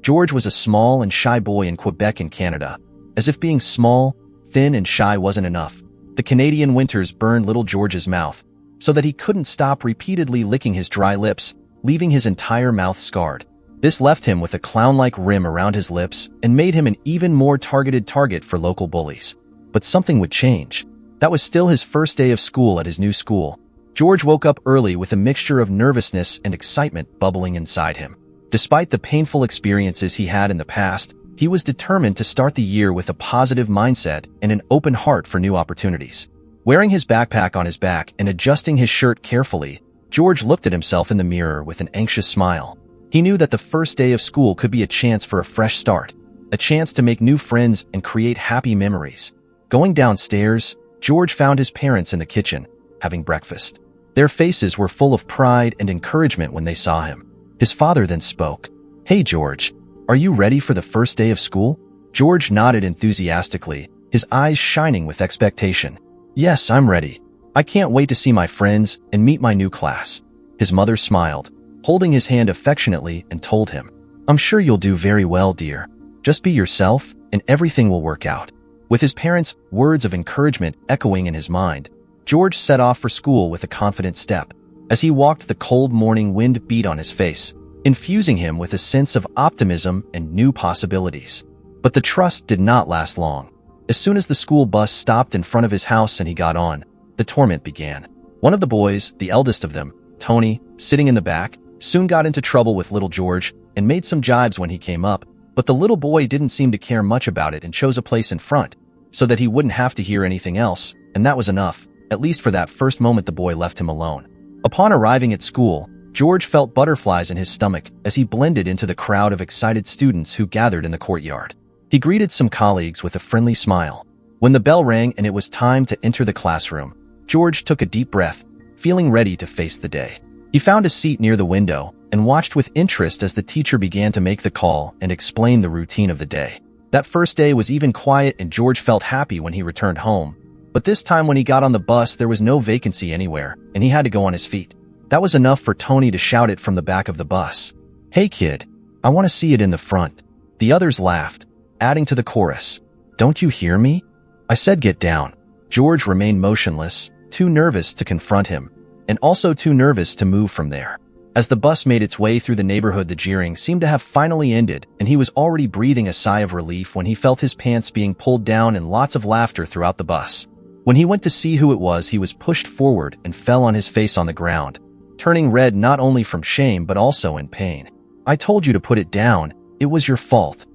George was a small and shy boy in Quebec in Canada. As if being small, thin, and shy wasn't enough, the Canadian winters burned little George's mouth, so that he couldn't stop repeatedly licking his dry lips, leaving his entire mouth scarred. This left him with a clown-like rim around his lips and made him an even more targeted target for local bullies. But something would change. That was still his first day of school at his new school. George woke up early with a mixture of nervousness and excitement bubbling inside him. Despite the painful experiences he had in the past, he was determined to start the year with a positive mindset and an open heart for new opportunities. Wearing his backpack on his back and adjusting his shirt carefully, George looked at himself in the mirror with an anxious smile. He knew that the first day of school could be a chance for a fresh start, a chance to make new friends and create happy memories. Going downstairs, George found his parents in the kitchen, having breakfast. Their faces were full of pride and encouragement when they saw him. His father then spoke. "Hey George, are you ready for the first day of school?" George nodded enthusiastically, his eyes shining with expectation. "Yes, I'm ready. I can't wait to see my friends and meet my new class." His mother smiled, holding his hand affectionately, and told him, "I'm sure you'll do very well, dear. Just be yourself and everything will work out." With his parents' words of encouragement echoing in his mind, George set off for school with a confident step. As he walked, the cold morning wind beat on his face, infusing him with a sense of optimism and new possibilities. But the trust did not last long. As soon as the school bus stopped in front of his house and he got on, the torment began. One of the boys, the eldest of them, Tony, sitting in the back, soon got into trouble with little George and made some jibes when he came up, but the little boy didn't seem to care much about it and chose a place in front, so that he wouldn't have to hear anything else, and that was enough. At least for that first moment the boy left him alone. Upon arriving at school, George felt butterflies in his stomach as he blended into the crowd of excited students who gathered in the courtyard. He greeted some colleagues with a friendly smile. When the bell rang and it was time to enter the classroom, George took a deep breath, feeling ready to face the day. He found a seat near the window and watched with interest as the teacher began to make the call and explain the routine of the day. That first day was even quiet and George felt happy when he returned home. But this time when he got on the bus, there was no vacancy anywhere, and he had to go on his feet. That was enough for Tony to shout it from the back of the bus. "Hey kid, I want to see it in the front." The others laughed, adding to the chorus, "Don't you hear me? I said get down." George remained motionless, too nervous to confront him, and also too nervous to move from there. As the bus made its way through the neighborhood, the jeering seemed to have finally ended, and he was already breathing a sigh of relief when he felt his pants being pulled down and lots of laughter throughout the bus. When he went to see who it was, he was pushed forward and fell on his face on the ground, turning red not only from shame but also in pain. "I told you to put it down. It was your fault,"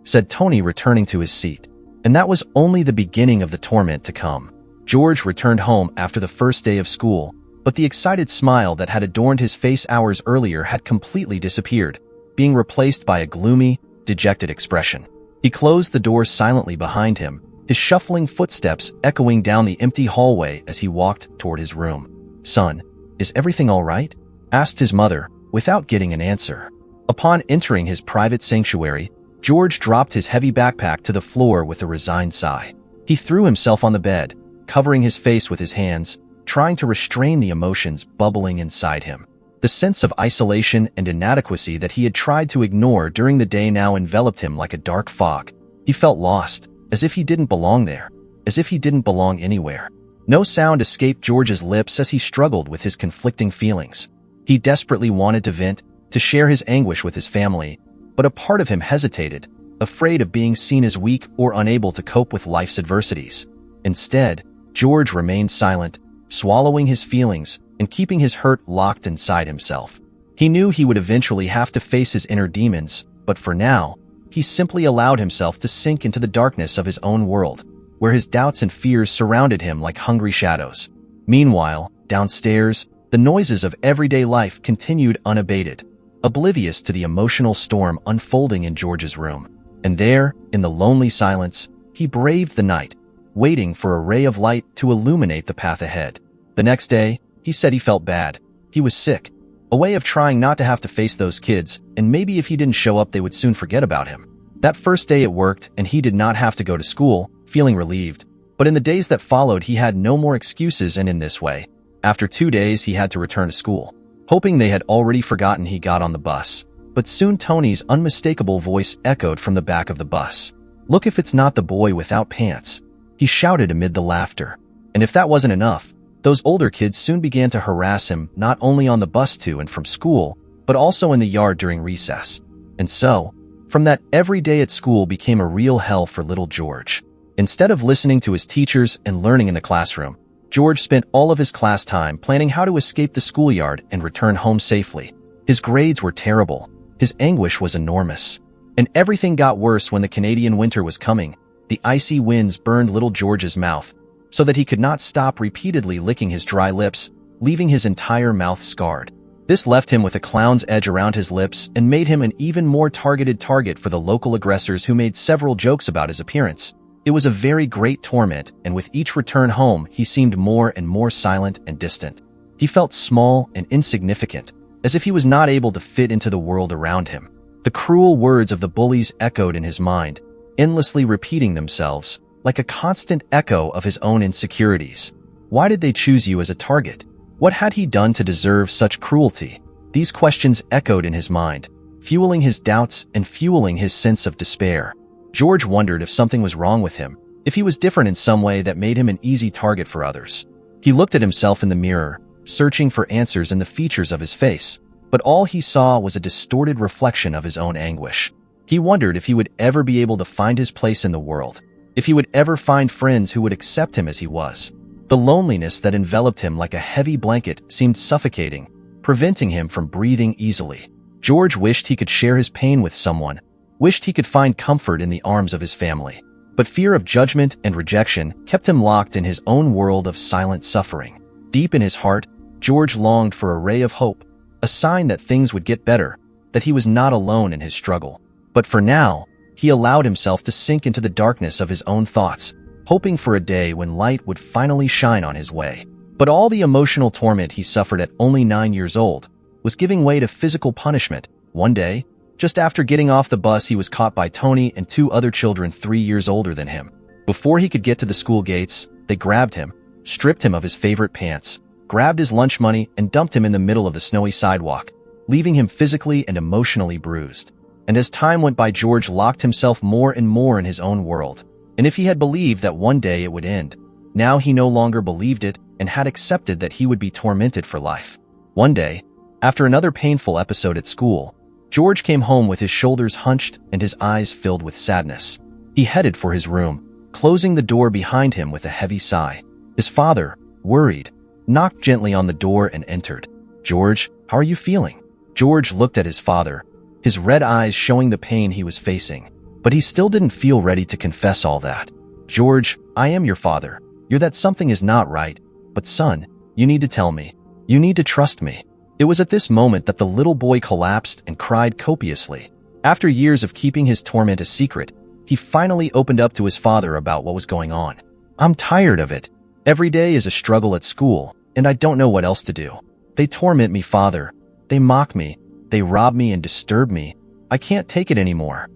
said Tony, returning to his seat. And that was only the beginning of the torment to come. George returned home after the first day of school, but the excited smile that had adorned his face hours earlier had completely disappeared, being replaced by a gloomy, dejected expression. He closed the door silently behind him, his shuffling footsteps echoing down the empty hallway as he walked toward his room. "Son, is everything all right?" asked his mother, without getting an answer. Upon entering his private sanctuary, George dropped his heavy backpack to the floor with a resigned sigh. He threw himself on the bed, covering his face with his hands, trying to restrain the emotions bubbling inside him. The sense of isolation and inadequacy that he had tried to ignore during the day now enveloped him like a dark fog. He felt lost, as if he didn't belong there, as if he didn't belong anywhere. No sound escaped George's lips as he struggled with his conflicting feelings. He desperately wanted to vent, to share his anguish with his family, but a part of him hesitated, afraid of being seen as weak or unable to cope with life's adversities. Instead, George remained silent, swallowing his feelings and keeping his hurt locked inside himself. He knew he would eventually have to face his inner demons, but for now, he simply allowed himself to sink into the darkness of his own world, where his doubts and fears surrounded him like hungry shadows. Meanwhile, downstairs, the noises of everyday life continued unabated, oblivious to the emotional storm unfolding in George's room. And there, in the lonely silence, he braved the night, waiting for a ray of light to illuminate the path ahead. The next day, he said he felt bad. He was sick. A way of trying not to have to face those kids, and maybe if he didn't show up they would soon forget about him. That first day it worked, and he did not have to go to school, feeling relieved. But in the days that followed he had no more excuses, and in this way, after 2 days he had to return to school. Hoping they had already forgotten, he got on the bus. but soon Tony's unmistakable voice echoed from the back of the bus. "Look if it's not the boy without pants," he shouted amid the laughter. And if that wasn't enough, those older kids soon began to harass him not only on the bus to and from school, but also in the yard during recess. And so, from that, every day at school became a real hell for little George. Instead of listening to his teachers and learning in the classroom, George spent all of his class time planning how to escape the schoolyard and return home safely. His grades were terrible. His anguish was enormous. And everything got worse when the Canadian winter was coming. The icy winds burned little George's mouth, so that he could not stop repeatedly licking his dry lips, leaving his entire mouth scarred. This left him with a clown's edge around his lips and made him an even more targeted target for the local aggressors who made several jokes about his appearance. It was a very great torment, and with each return home, he seemed more and more silent and distant. He felt small and insignificant, as if he was not able to fit into the world around him. The cruel words of the bullies echoed in his mind, endlessly repeating themselves, like a constant echo of his own insecurities. Why did they choose you as a target? What had he done to deserve such cruelty? These questions echoed in his mind, fueling his doubts and fueling his sense of despair. George wondered if something was wrong with him, if he was different in some way that made him an easy target for others. He looked at himself in the mirror, searching for answers in the features of his face, but all he saw was a distorted reflection of his own anguish. He wondered if he would ever be able to find his place in the world, if he would ever find friends who would accept him as he was. The loneliness that enveloped him like a heavy blanket seemed suffocating, preventing him from breathing easily. George wished he could share his pain with someone, wished he could find comfort in the arms of his family. But fear of judgment and rejection kept him locked in his own world of silent suffering. Deep in his heart, George longed for a ray of hope, a sign that things would get better, that he was not alone in his struggle. But for now, he allowed himself to sink into the darkness of his own thoughts, hoping for a day when light would finally shine on his way. But all the emotional torment he suffered at only 9 years old was giving way to physical punishment. One day, just after getting off the bus, he was caught by Tony and 2 other children 3 years older than him. Before he could get to the school gates, they grabbed him, stripped him of his favorite pants, grabbed his lunch money, and dumped him in the middle of the snowy sidewalk, leaving him physically and emotionally bruised. And as time went by, George locked himself more and more in his own world. And if he had believed that one day it would end, now he no longer believed it and had accepted that he would be tormented for life. One day, after another painful episode at school, George came home with his shoulders hunched and his eyes filled with sadness. He headed for his room, closing the door behind him with a heavy sigh. His father, worried, knocked gently on the door and entered. "George, how are you feeling?" George looked at his father, his red eyes showing the pain he was facing. But he still didn't feel ready to confess all that. "George, I am your father. You're that something is not right. But son, you need to tell me. You need to trust me." It was at this moment that the little boy collapsed and cried copiously. After years of keeping his torment a secret, he finally opened up to his father about what was going on. "I'm tired of it. Every day is a struggle at school, and I don't know what else to do. They torment me, Father. They mock me. They rob me and disturb me. I can't take it anymore."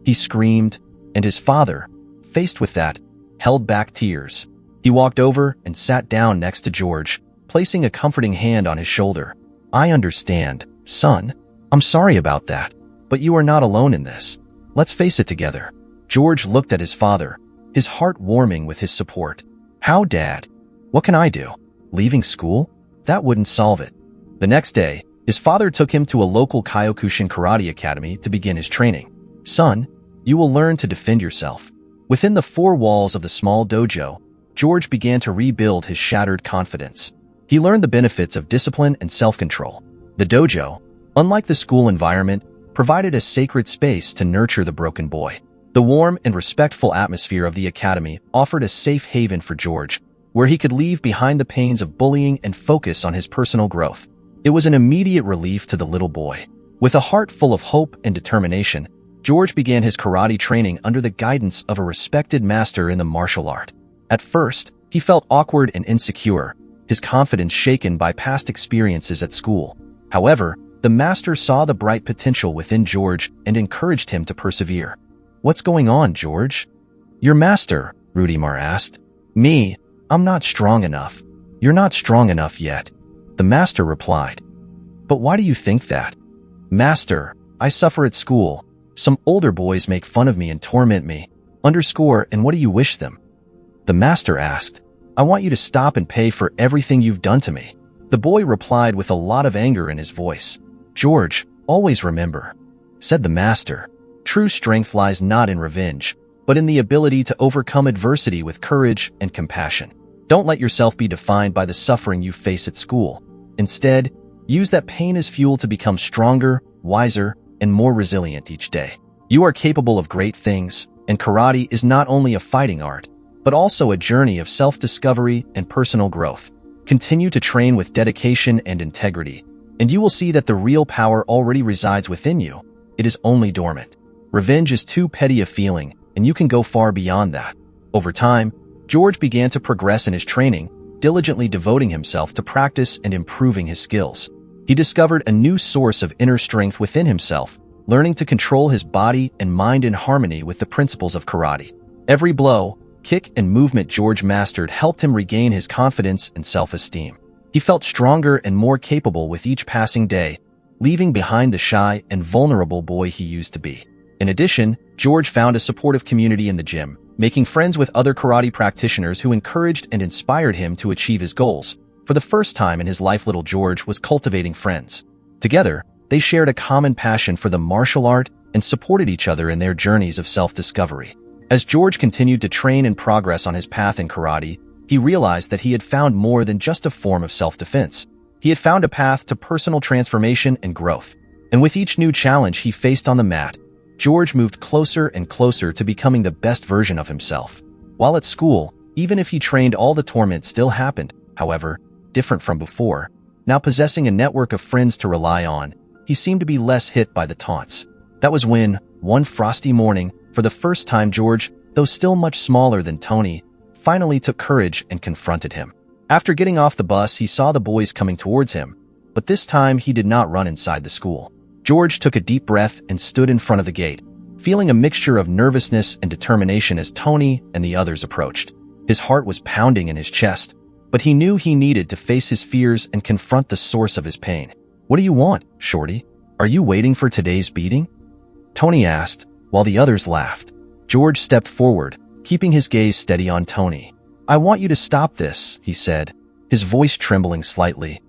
He screamed, and his father, faced with that, held back tears. He walked over and sat down next to George, placing a comforting hand on his shoulder. "I understand, son. I'm sorry about that. But you are not alone in this. Let's face it together." George looked at his father, his heart warming with his support. "How, Dad? What can I do? Leaving school? That wouldn't solve it." The next day, his father took him to a local Kyokushin karate academy to begin his training. "Son, you will learn to defend yourself." Within the 4 walls of the small dojo, George began to rebuild his shattered confidence. He learned the benefits of discipline and self-control. The dojo, unlike the school environment, provided a sacred space to nurture the broken boy. The warm and respectful atmosphere of the academy offered a safe haven for George, where he could leave behind the pains of bullying and focus on his personal growth. It was an immediate relief to the little boy. With a heart full of hope and determination, George began his karate training under the guidance of a respected master in the martial art. At first, he felt awkward and insecure, his confidence shaken by past experiences at school. However, the master saw the bright potential within George and encouraged him to persevere. "What's going on, George?" "Your master," Rudimar asked. "Me, I'm not strong enough." "You're not strong enough yet," the master replied. "But why do you think that?" "Master, I suffer at school. Some older boys make fun of me and torment me. And what do you wish them? The master asked. I want you to stop and pay for everything you've done to me. The boy replied with a lot of anger in his voice. George, always remember, said the master. True strength lies not in revenge, but in the ability to overcome adversity with courage and compassion. Don't let yourself be defined by the suffering you face at school. Instead, use that pain as fuel to become stronger, wiser, and more resilient each day. You are capable of great things, and karate is not only a fighting art, but also a journey of self-discovery and personal growth. Continue to train with dedication and integrity, and you will see that the real power already resides within you. It is only dormant. Revenge is too petty a feeling, and you can go far beyond that. Over time, George began to progress in his training, diligently devoting himself to practice and improving his skills. He discovered a new source of inner strength within himself, learning to control his body and mind in harmony with the principles of karate. Every blow, kick, and movement George mastered helped him regain his confidence and self-esteem. He felt stronger and more capable with each passing day, leaving behind the shy and vulnerable boy he used to be. In addition, George found a supportive community in the gym, making friends with other karate practitioners who encouraged and inspired him to achieve his goals. For the first time in his life, little George was cultivating friends. Together, they shared a common passion for the martial art and supported each other in their journeys of self-discovery. As George continued to train and progress on his path in karate, he realized that he had found more than just a form of self-defense. He had found a path to personal transformation and growth. And with each new challenge he faced on the mat, George moved closer and closer to becoming the best version of himself. While at school, even if he trained, all the torment still happened. However, different from before, now possessing a network of friends to rely on, he seemed to be less hit by the taunts. That was when, one frosty morning, for the first time George, though still much smaller than Tony, finally took courage and confronted him. After getting off the bus, he saw the boys coming towards him, but this time he did not run inside the school. George took a deep breath and stood in front of the gate, feeling a mixture of nervousness and determination as Tony and the others approached. His heart was pounding in his chest, but he knew he needed to face his fears and confront the source of his pain. What do you want, Shorty? Are you waiting for today's beating? Tony asked, while the others laughed. George stepped forward, keeping his gaze steady on Tony. I want you to stop this, he said, his voice trembling slightly.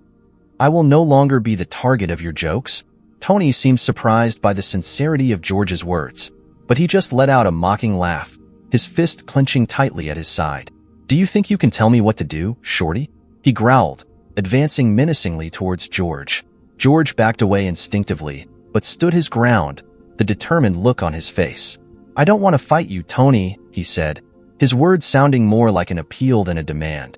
I will no longer be the target of your jokes. Tony seemed surprised by the sincerity of George's words, but he just let out a mocking laugh, his fist clenching tightly at his side. Do you think you can tell me what to do, Shorty? He growled, advancing menacingly towards George. George backed away instinctively, but stood his ground, the determined look on his face. I don't want to fight you, Tony, he said, his words sounding more like an appeal than a demand.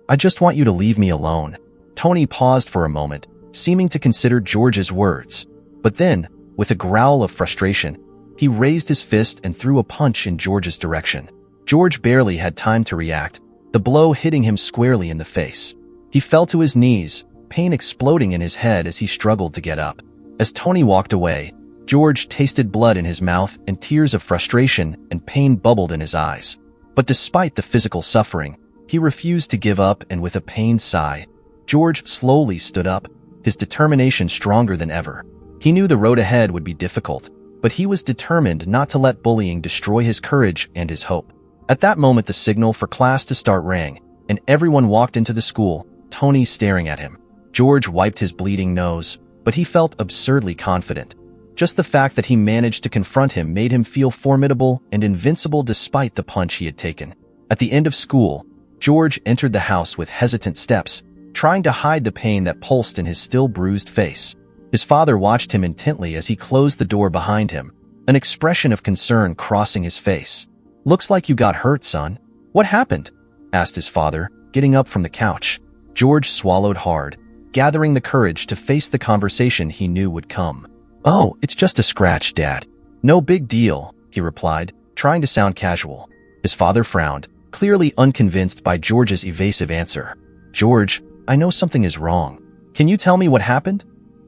I just want you to leave me alone. Tony paused for a moment, seeming to consider George's words. But then, with a growl of frustration, he raised his fist and threw a punch in George's direction. George barely had time to react, the blow hitting him squarely in the face. He fell to his knees, pain exploding in his head as he struggled to get up. As Tony walked away, George tasted blood in his mouth and tears of frustration and pain bubbled in his eyes. But despite the physical suffering, he refused to give up, and with a pained sigh, George slowly stood up, his determination stronger than ever. He knew the road ahead would be difficult, but he was determined not to let bullying destroy his courage and his hope. At that moment, the signal for class to start rang, and everyone walked into the school, Tony staring at him. George wiped his bleeding nose, but he felt absurdly confident. Just the fact that he managed to confront him made him feel formidable and invincible despite the punch he had taken. At the end of school, George entered the house with hesitant steps, trying to hide the pain that pulsed in his still bruised face. His father watched him intently as he closed the door behind him, an expression of concern crossing his face. Looks like you got hurt, son. What happened? Asked his father, getting up from the couch. George swallowed hard, gathering the courage to face the conversation he knew would come. Oh, it's just a scratch, Dad. No big deal, he replied, trying to sound casual. His father frowned, clearly unconvinced by George's evasive answer. George, I know something is wrong. Can you tell me what happened?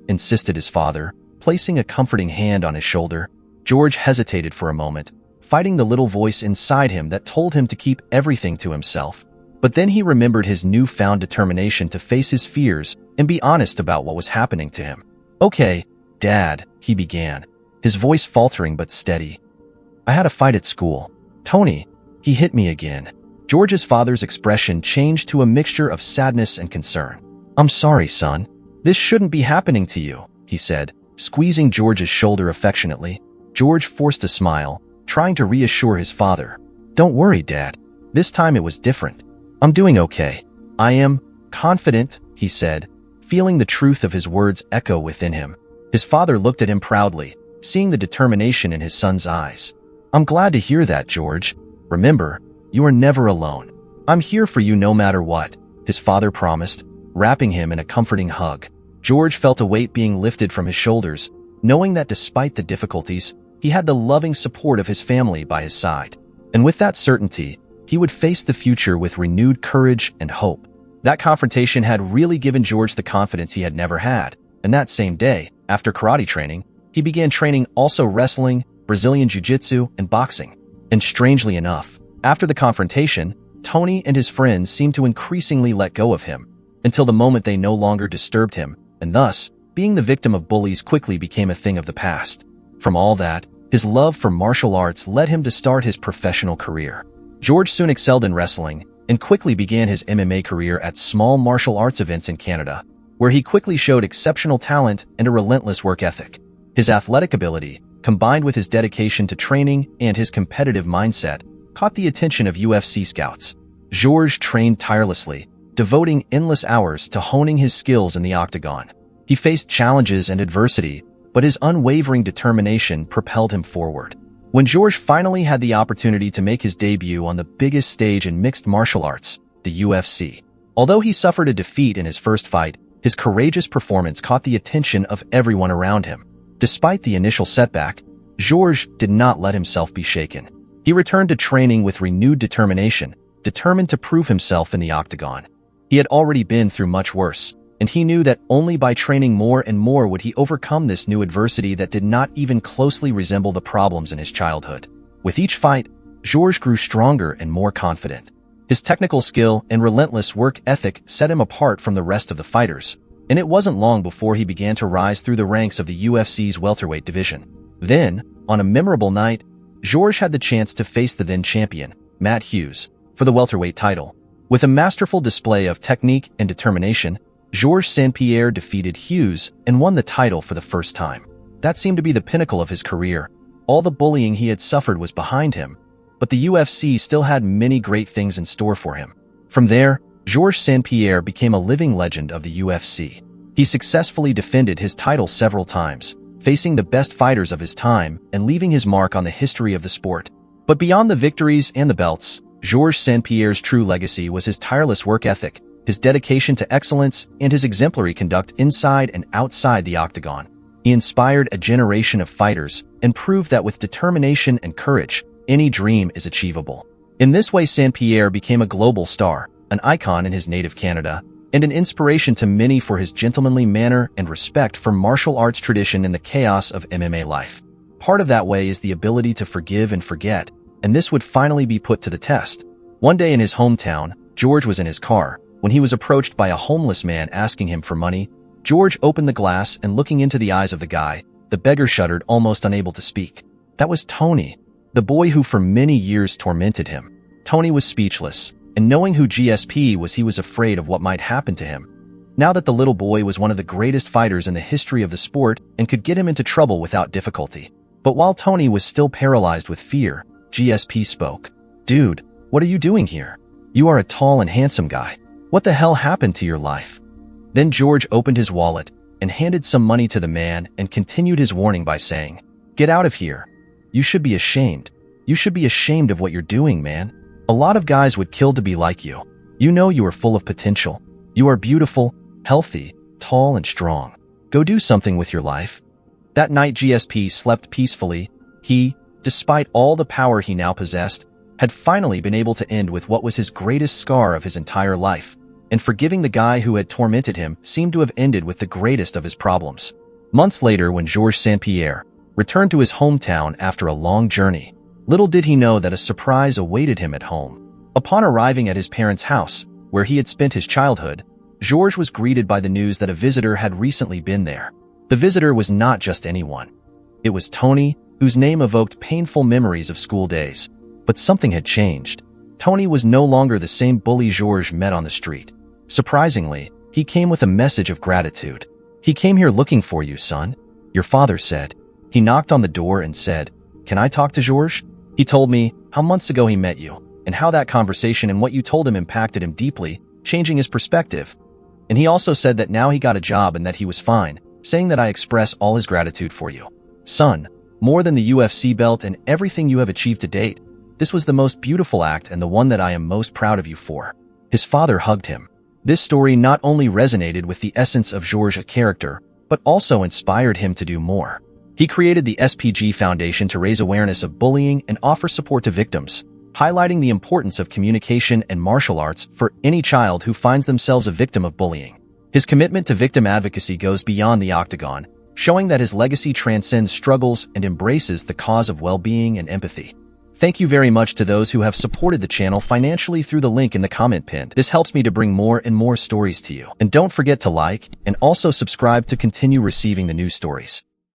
Insisted his father, placing a comforting hand on his shoulder. George hesitated for a moment, fighting the little voice inside him that told him to keep everything to himself. But then he remembered his newfound determination to face his fears and be honest about what was happening to him. Okay, Dad, he began, his voice faltering but steady. I had a fight at school. Tony, he hit me again. George's father's expression changed to a mixture of sadness and concern. I'm sorry, son. This shouldn't be happening to you, he said, squeezing George's shoulder affectionately. George forced a smile, trying to reassure his father. Don't worry, Dad. This time it was different. I'm doing okay. I am confident, he said, feeling the truth of his words echo within him. His father looked at him proudly, seeing the determination in his son's eyes. I'm glad to hear that, George. Remember, you are never alone. I'm here for you no matter what, his father promised, wrapping him in a comforting hug. George felt a weight being lifted from his shoulders, knowing that despite the difficulties, he had the loving support of his family by his side. And with that certainty, he would face the future with renewed courage and hope. That confrontation had really given George the confidence he had never had, and that same day, after karate training, he began training also wrestling, Brazilian jiu-jitsu, and boxing. And strangely enough, after the confrontation, Tony and his friends seemed to increasingly let go of him, until the moment they no longer disturbed him, and thus, being the victim of bullies quickly became a thing of the past. From all that, his love for martial arts led him to start his professional career. George soon excelled in wrestling, and quickly began his MMA career at small martial arts events in Canada, where he quickly showed exceptional talent and a relentless work ethic. His athletic ability, combined with his dedication to training and his competitive mindset, caught the attention of UFC scouts. George trained tirelessly, devoting endless hours to honing his skills in the octagon. He faced challenges and adversity, but his unwavering determination propelled him forward. When George finally had the opportunity to make his debut on the biggest stage in mixed martial arts, the UFC, although he suffered a defeat in his first fight, his courageous performance caught the attention of everyone around him. Despite the initial setback, George did not let himself be shaken. He returned to training with renewed determination, determined to prove himself in the octagon. He had already been through much worse, and he knew that only by training more and more would he overcome this new adversity that did not even closely resemble the problems in his childhood. With each fight, George grew stronger and more confident. His technical skill and relentless work ethic set him apart from the rest of the fighters, and it wasn't long before he began to rise through the ranks of the UFC's welterweight division. Then, on a memorable night, George had the chance to face the then champion, Matt Hughes, for the welterweight title. With a masterful display of technique and determination, Georges St-Pierre defeated Hughes and won the title for the first time. That seemed to be the pinnacle of his career. All the bullying he had suffered was behind him, but the UFC still had many great things in store for him. From there, Georges St-Pierre became a living legend of the UFC. He successfully defended his title several times, facing the best fighters of his time and leaving his mark on the history of the sport. But beyond the victories and the belts, Georges St-Pierre's true legacy was his tireless work ethic, his dedication to excellence, and his exemplary conduct inside and outside the octagon. He inspired a generation of fighters and proved that with determination and courage, any dream is achievable. In this way, St-Pierre became a global star, an icon in his native Canada, and an inspiration to many for his gentlemanly manner and respect for martial arts tradition in the chaos of MMA life. Part of that way is the ability to forgive and forget, and this would finally be put to the test. One day in his hometown, George was in his car when he was approached by a homeless man asking him for money. George opened the glass and looking into the eyes of the guy, the beggar shuddered, almost unable to speak. That was Tony, the boy who for many years tormented him. Tony was speechless, and knowing who GSP was, he was afraid of what might happen to him. Now that the little boy was one of the greatest fighters in the history of the sport and could get him into trouble without difficulty. But while Tony was still paralyzed with fear, GSP spoke. Dude, what are you doing here? You are a tall and handsome guy. What the hell happened to your life? Then George opened his wallet and handed some money to the man and continued his warning by saying, Get out of here. You should be ashamed. You should be ashamed of what you're doing, man. A lot of guys would kill to be like you. You know you are full of potential. You are beautiful, healthy, tall, and strong. Go do something with your life. That night GSP slept peacefully. He, despite all the power he now possessed, had finally been able to end with what was his greatest scar of his entire life. And forgiving the guy who had tormented him seemed to have ended with the greatest of his problems. Months later, when Georges St-Pierre returned to his hometown after a long journey, little did he know that a surprise awaited him at home. Upon arriving at his parents' house, where he had spent his childhood, Georges was greeted by the news that a visitor had recently been there. The visitor was not just anyone. It was Tony, whose name evoked painful memories of school days. But something had changed. Tony was no longer the same bully Georges met on the street. Surprisingly, he came with a message of gratitude. "He came here looking for you, son," your father said. He knocked on the door and said, "Can I talk to Georges?" He told me how months ago he met you, and how that conversation and what you told him impacted him deeply, changing his perspective. And he also said that now he got a job and that he was fine, saying that I express all his gratitude for you. Son, more than the UFC belt and everything you have achieved to date, this was the most beautiful act and the one that I am most proud of you for. His father hugged him. This story not only resonated with the essence of Georges' character, but also inspired him to do more. He created the SPG Foundation to raise awareness of bullying and offer support to victims, highlighting the importance of communication and martial arts for any child who finds themselves a victim of bullying. His commitment to victim advocacy goes beyond the octagon, showing that his legacy transcends struggles and embraces the cause of well-being and empathy. Thank you very much to those who have supported the channel financially through the link in the comment pinned. This helps me to bring more and more stories to you. And don't forget to like and also subscribe to continue receiving the new stories.